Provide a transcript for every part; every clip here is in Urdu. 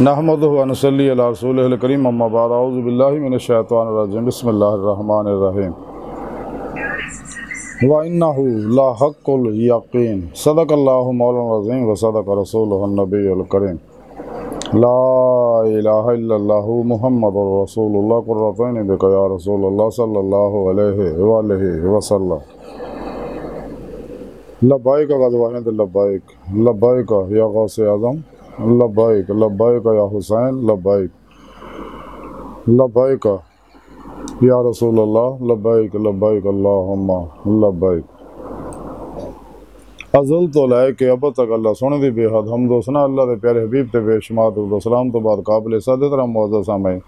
نحمدہ و نصلی علی رسولہ الکریم اما بعد اعوذ باللہ من الشیطان الرجیم بسم اللہ الرحمن الرحیم وَإِنَّهُ لَحَقُّ الْيَقِينِ صدق اللہ مولانا العظیم و صدق رسولہ النبی الکریم لا الہ الا اللہ محمد رسول اللہ قرۃ عین بک یا رسول اللہ صلی اللہ علیہ وآلہ وسلم لبیک غزوہند لبیک لبیک یا غوث اعظم لبیک لبیک یا حسین لبیک لبیک یا رسول اللہ لبیک لبیک اللہم لبیک ازل تو لائے کہ اب تک اللہ سن دی بے حد حمد و ثنا اللہ دے پیارے حبیب تے بے شمار درود و سلام تو بعد قابل صدر معزز سامعین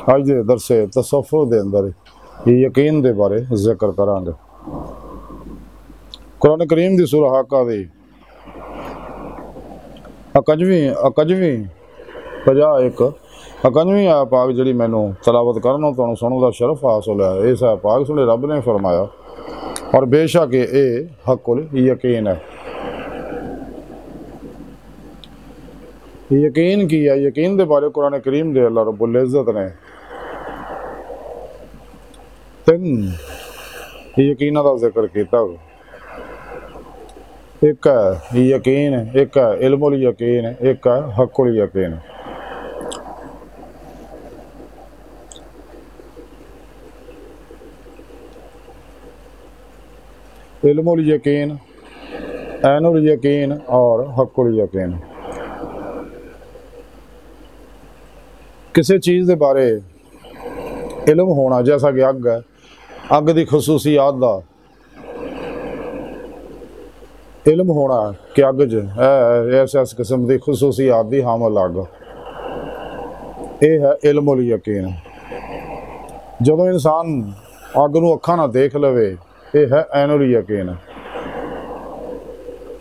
آج دے درس تصوف دے اندر یقین دے بارے ذکر کران گے قرآن کریم دی سورہ حاقہ دی 51 آیا پاک جڑی مینوں تلاوت کرنا تانوں سنوں دا شرف حاصل ہے اس ہے پاک سنے رب نے فرمایا اور بے شک اے حق یقین ہے یقین کیا یقین دے بارے قرآن کریم دے اللہ رب العزت نے 3 یقینہ دا ذکر کیتا ایک ہے یقین ایک ہے علم الیقین ایک ہے حق الیقین علم الیقین عین الیقین اور حق الیقین کسی چیز دے بارے علم ہونا جیسا کہ اگ ہے اگ دی خصوصیات دا علم ہونا کہ اگ اس قسم دی خصوصیات دی حامل اگ یہ ہے علم الیقین جدو انسان اگ نو اکھاں نہ دیکھ لوے یہ ہے عین الیقین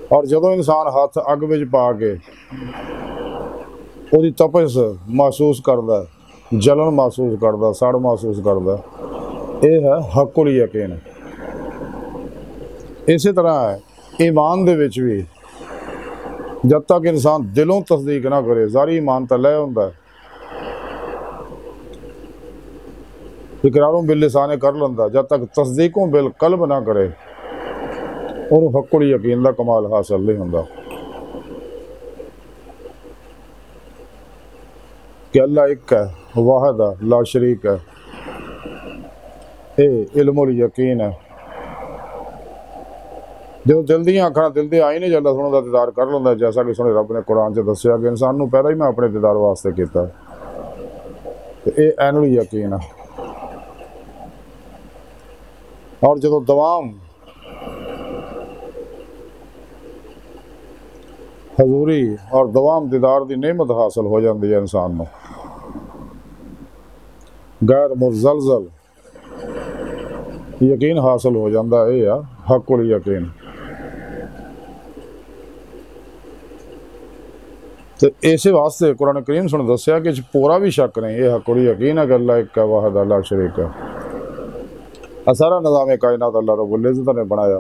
اور جدو انسان ہاتھ اگ وچ پا کے وہ تپش محسوس کردا جلن محسوس کردا سڑ محسوس کردا یہ ہے حق الیقین اسی طرح ہے ایمان دے وچ بھی جب تک انسان دلوں تصدیق نہ کرے ظاہری ایمان تو لے ہوندا ہے اقراروں باللسان کر لیندا جب تک تصدیقوں بالقلب نہ کرے انہوں حق الیقین دا کمال حاصل نہیں ہوندا کہ اللہ ایک ہے واحد ہے لا شریک ہے اے علم الیقین ہے جو دل دیاں اکھاں دل دے آئی نے جو اللہ سنوں دا دیدار کر لیندا جیسا کہ سنے رب نے قرآن چ دسیا کہ انسان نو پیدا ہی میں اپنے دیدار واسطے کیتا ہے اے عین الیقین ہے اور جدو دوام حضوری اور دوام دیدار دی نعمت حاصل ہو جاندی ہے انسان نو غیر مزلزل یقین حاصل ہو جاندہ ہے یا حق الیقین تو ایسے واسطے قرآن کریم سن دسیا کہ پورا بھی شک نہیں یہ حق الیقین ہے کہ اللہ ایک ہے واحد اللہ شریک ہے سارا نظام کائنات اللہ رب العزت نے بنایا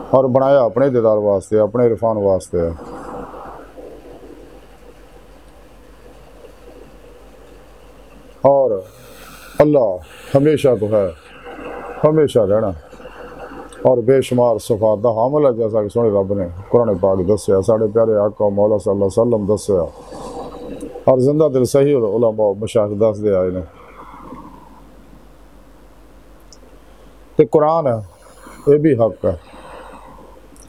اور بنایا اپنے دیدار واسطے اپنے عرفان واسطے ہے اور اللہ ہمیشہ تو ہے ہمیشہ رہنا اور بے شمار صفات دا حامل ہے جیسا کہ سونے رب نے قرآن پاک دسیا ساڑھے پیارے آقا مولا صلی اللہ علیہ وسلم دسیا اور زندہ دل صحیح علماء مشاہد دس دے آئے نے تے قرآن ہے یہ بھی حق ہے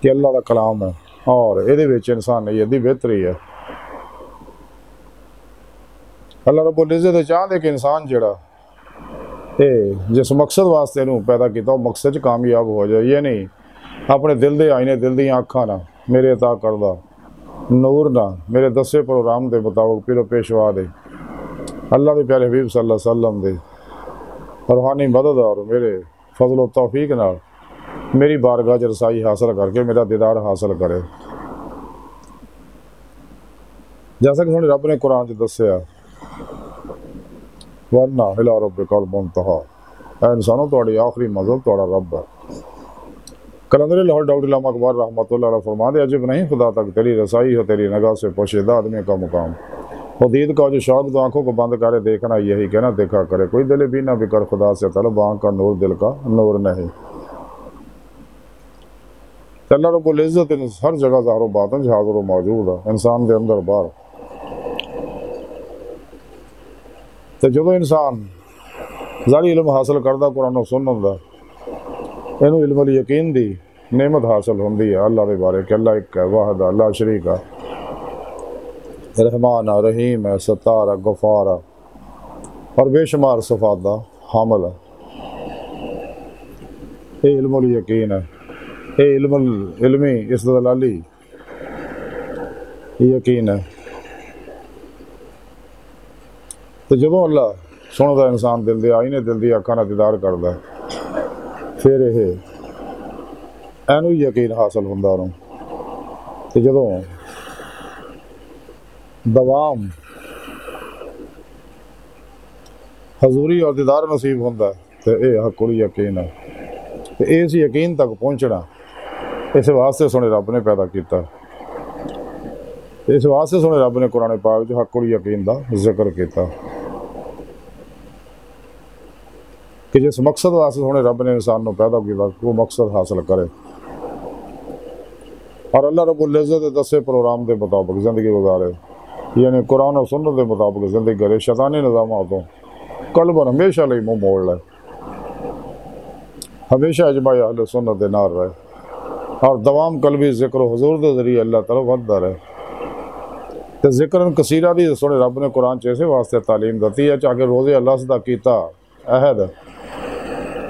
کہ اللہ دا کلام ہے اور یہ انسان نے یہ بہتری ہے اللہ رب العزت چاہتے کہ انسان جڑا جس مقصد واسطے نو پیدا کیتا وہ مقصد کامیاب ہو جائے یہ نہیں اپنے دل دے آئینے دل دیاں اکھاں نہ میرے عطا کردہ نور نہ میرے دسے پروگرام دے مطابق پیرو پیشوا دے اللہ دے پیارے حبیب صلی اللہ علیہ وسلم دے روحانی مدد اور میرے فضل و توفیق نال میری بارگاہ چ رسائی حاصل کر کے میرا دیدار حاصل کرے جیسا کہ رب نے قرآن چ دسیا وَأَنَّ إِلَىٰ رَبِّكَ الْمُنْتَهَىٰ اے انسانوں تہاڈی آخری منزل تہاڈا رب ہے کلندر لاہور ڈاؤد علامہ اقبال رحمۃ اللہ علیہ فرما دے عجب نہیں خدا تک تیری رسائی ہو تیری نگاہ سے پوشیدہ آدمی کا مقام وہ دید کا جو شوق تو آنکھوں کو بند کرے دیکھنا یہی کہنا دیکھا کرے، کوئی دل بینا بھی کر خدا سے طلب، آنکھ کا نور دل کا نور نہیں۔ اللہ رب العزت ہر جگہ ظاہر و باطن حاضر و موجود ہے، انسان دے اندر باہر۔ تو جدو انسان ظاہری علم حاصل کرتا قرآن و سنت دا، اینو علم الیقین دی نعمت حاصل ہوندی ہے اللہ دے بارے کہ اللہ ایک ہے، واحد ہے، اللہ شریک ہے، رحمان ہے، رحیم ہے، ستار ہے، غفار ہے، اور بے شمار صفات دا حامل ہے۔ یہ علم الیقین ہے، یہ علمی استدلالی یقین ہے۔ تو جدوں اللہ سندا انسان دل دے آئینے دل دی اکھاں نال دیدار کردا ہے، پھر یہ اینو یقین حاصل ہوندا انہوں۔ کہ جدوں دوام حضوری اور دیدار نصیب ہوندا ہے تو یہ حق الیقین ہے۔ تو اس یقین تک پہنچنا اس واسطے سونے رب نے پیدا کیتا، اس واسطے سونے رب نے قرآن پاک جو حق الیقین دا ذکر کیتا کہ جس مقصد واسطے سونے رب نے انسان کو پیدا کیتا وہ مقصد حاصل کرے اور اللہ رب العزت دسے پروگرام دے مطابق زندگی گزارے، یعنی قرآن و سنت دے مطابق زندگی کرے، شیطانی نظاماتوں قلب ہمیشہ لئی منہ موڑ لے، ہمیشہ اجماع اہل سنت دے نال رہے اور دوام قلبی ذکر و حضور دے ذریعے اللہ تعالیٰ ودتا رہے۔ تو ذکر کثیرہ دی سونے رب نے قرآن چیسے واسطے تعلیم دیتی ہے چاہے روزے اللہ صدا کیتا عہد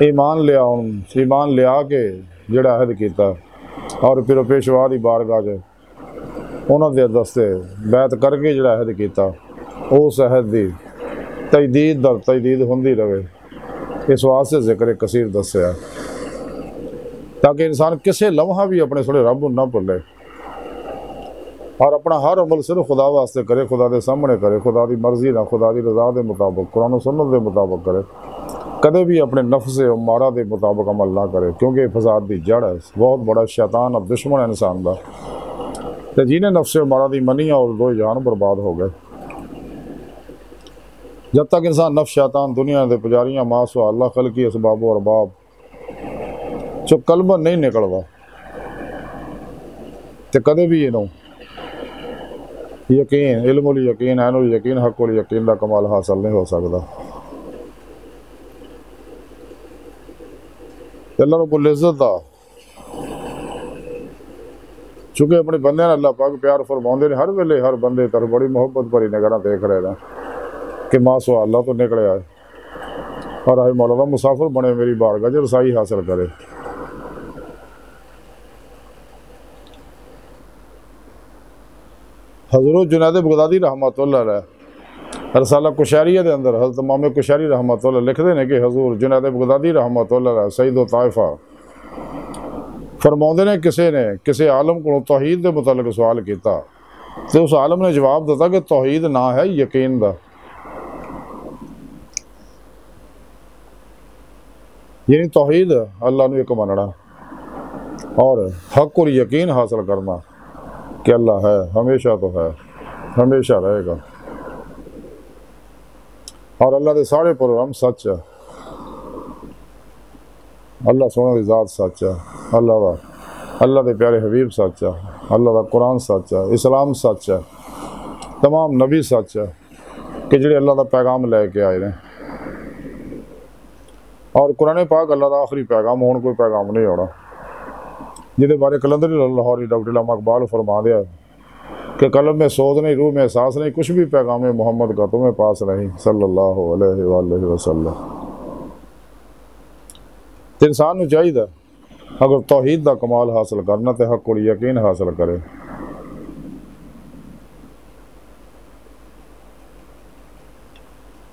ایمان لیا کے جڑا عہد کیتا اور پھر پیشوا دی بارگاہ جے انہوں دے دستے بیعت کر کے جڑا عہد کیتا اس عہد دی تجدید در تجدید ہوندی رہے، اس واسطے ذکر کثیر دسیا تاکہ انسان کسے لمحہ بھی اپنے سونے رب نہ بھولے اور اپنا ہر عمل صرف خدا واسطے کرے، خدا دے سامنے کرے، خدا دی مرضی نہ خدا دی رضا دے مطابق قرآن و سنت دے مطابق کرے، کدے بھی اپنے نفس امارہ دے مطابق عمل نہ کرے، کیونکہ فساد دی جڑ ہے، بہت بڑا شیطان اور دشمن ہے انسان دا۔ تو جنہیں نفس امارہ دی منی اور دو جان برباد ہو گئے۔ جب تک انسان نفس شیطان دنیا دے پجاریاں ماس و اللہ خلقی اسباب و ارباب جو قلبہ نہیں نکلدا تو کدے بھی یہ نو یقین علم الیقین عین الیقین حق الیقین دا کمال حاصل نہیں ہو سکتا۔ اللہ رب العزت دا چونکہ اپنے بندے نے اللہ پاک پیار فرماؤندے نے ہر ویلے ہر بندے تر بڑی محبت بھری نگراں دیکھ رہے ہیں کہ ماں سو اللہ تو نکلے آئے اور آئے مولا مسافر بنے میری بارگاہ جو رسائی حاصل کرے۔ حضرت جنید بغدادی رحمۃ اللہ علیہ رسالہ کشاریہ دے اندر حضرت امام کشاری رحمۃ اللہ لکھتے ہیں کہ حضور جنید بغدادی رحمۃ اللہ علیہ سید و طائفہ فرماؤندے نے کسے عالم کو توحید دے متعلق سوال کیتا تو اس عالم نے جواب دیتا کہ توحید نہ ہے یقین دا، یعنی توحید اللہ نے ایک مننا اور حق اور یقین حاصل کرنا کہ اللہ ہے، ہمیشہ تو ہے، ہمیشہ رہے گا، اور اللہ دے سارے پروگرام سچ ہے، اللہ سونے دی ذات سچ ہے، اللہ دے پیارے حبیب سچ ہے، اللہ دا قرآن سچ ہے، اسلام سچ ہے، تمام نبی سچ ہے کہ جڑے اللہ دا پیغام لے کے آئے ہیں، اور قرآن پاک اللہ دا آخری پیغام ہون کوئی پیغام نہیں ہونا، جہدے بارے کلندری لاہوری ڈاکٹر علامہ اقبال فرما دیا کہ قلب میں سوز نہیں، روح میں احساس نہیں، کچھ بھی پیغام محمد کا تمہیں پاس نہیں صلی اللہ علیہ وآلہ وسلم۔ تو انسان کو چاہیے اگر توحید دا کمال حاصل کرنا تو حق الیقین حاصل کرے،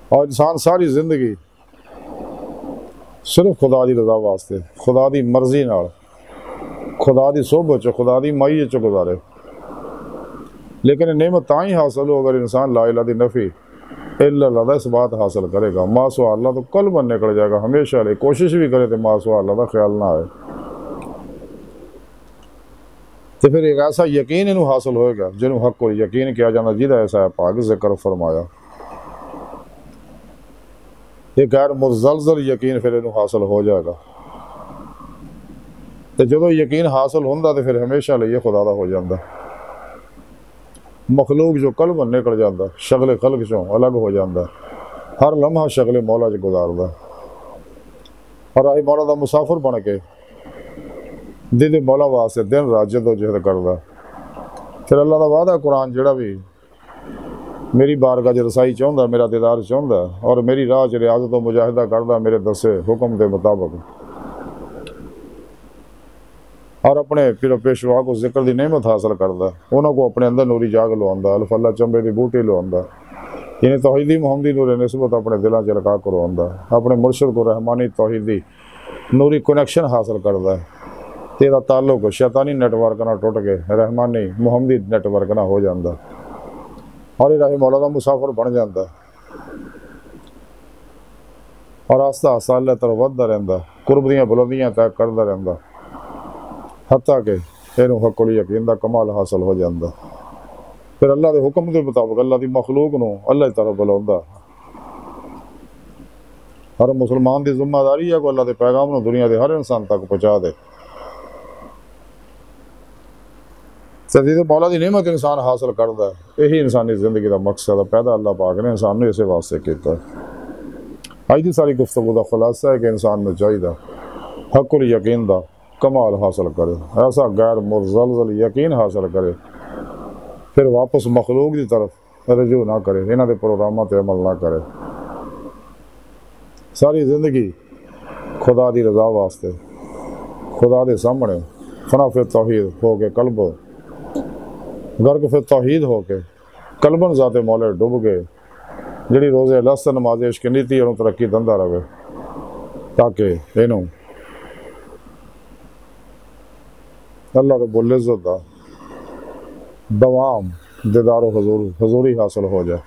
اور انسان ساری زندگی صرف خدا دی رضا واسطے، خدا دی مرضی نال، خدا دی صحبت چ، خدا دی مائی چ گزارے۔ لیکن نعمت تاں ہی حاصل ہو اگر انسان لا الہ دی نفی الا اللہ دا اس بات حاصل کرے گا، ما سوا اللہ تو کل بن نکل جائے گا، ہمیشہ لے کوشش بھی کرے تو ما سوا اللہ دا خیال نہ آئے۔ تو پھر ایک ایسا یقین انہوں حاصل ہوئے گا جنہوں حق کو یقین کیا جانا جیدہ ایسا ہے پاک ذکر فرمایا. ایک غیر مزلزل یقین پھر انہوں حاصل ہو جائے گا. تو جدو یقین حاصل ہوندہ تو پھر ہمیشہ لئے خدا دا ہو جاندہ. مخلوق جو قلب نکل جاندہ شغل خلق چوں الگ ہو جاندہ. ہر لمحہ شغل مولا جو گزاردہ اور آئی مولا دا مسافر بن کے دید مولا واسے دن رات جد و جہد کردہ. پھر اللہ دا وعدہ قرآن جڑا بھی میری بارگاہ جو رسائی چاہندہ میرا دیدار چاہندہ اور میری راہ جو ریاضت و مجاہدہ کردہ میرے دسے حکم دے مطابق اور اپنے پیر و پیشوا کو ذکر دی نعمت حاصل کردہ انہوں کو اپنے اندر نوری جاگ لو آندہ الف اللہ چمبے دی بوٹی لو آندہ یعنی توحیدی محمدی نور نسبت اپنے دلان چلکا کرو آندہ اپنے مرشد کو رحمانی توحیدی نوری کنیکشن حاصل کردہ تیرا تعلق شیطانی نیٹ ورک نہ ٹوٹ کے رحمانی محمدی نیٹ ورک نہ ہو جاندہ اور یہ راہ مولا دا مسافر بن جاندہ اور آستہ آستہ اللہ تر ودہ رہندہ قرب دیاں بلندیاں طے کردہ رہندہ حتیٰ کہ انہوں حق و یقین دا کمال حاصل ہو جاندہ. پھر اللہ دے حکم دے مطابق اللہ دی مخلوق نو اللہ طرف بلوندہ. ہر مسلمان دی ذمہ داری ہے کہ اللہ دے پیغام نو دنیا دے ہر انسان تک پہنچا دے. سدید مولا دی نعمت انسان حاصل کردہ ہے یہی انسانی زندگی دا مقصد ہے. پیدا اللہ پاک نے انسان نے اسے واسطے کیتا ہے. آج دی ساری گفتگو دا خلاصہ ہے کہ انسان میں چاہیے حق و یقین دا کمال حاصل کرے ایسا غیر مزلزل یقین حاصل کرے پھر واپس مخلوق دی طرف رجوع نہ کرے انہاں دے پروگرامات عمل نہ کرے. ساری زندگی خدا دی رضا واسطے خدا دے سامنے فنا فی توحید ہو کے قلب غرق فی توحید ہو کے قلبن ذات مولا ڈوب گئے جڑی روزے لست نماز عشق نیتی انہوں ترقی دندہ رہے تاکہ انہوں اللہ رب العزت دا دوام دیدار و حضوری حاصل ہو جائے.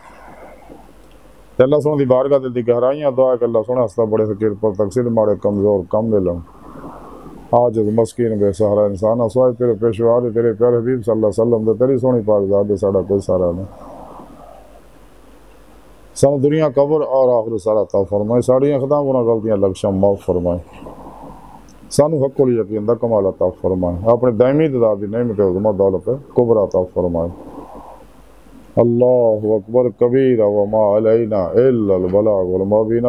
اللہ سنوں دی بارگاہ دل دی گہرائیاں دعا ہے کہ اللہ سنوں ہستا بڑے فقیر پر تقصیر مارے کمزور کم ملن عاجز مسکین بے سہارا انسان اسوائے تیرے پیشوا دے تیرے پیارے حبیب صلی اللہ علیہ وسلم دے تیری سونی پاک ذات دے ساڑا کوئی سارا نہیں. سانو دنیا قبر اور آخر سارا عطا فرمائے ساڑیاں خدا گناہ غلطیاں لکشم معاف فرمائے سانو حق و یقین دا کمال عطا فرمائے اپنے دائمی ددار دی نعمت عظمت دولت کبرا عطا فرمائے. اللہ اکبر کبیرہ وما علینا الا البلاغ والمبین.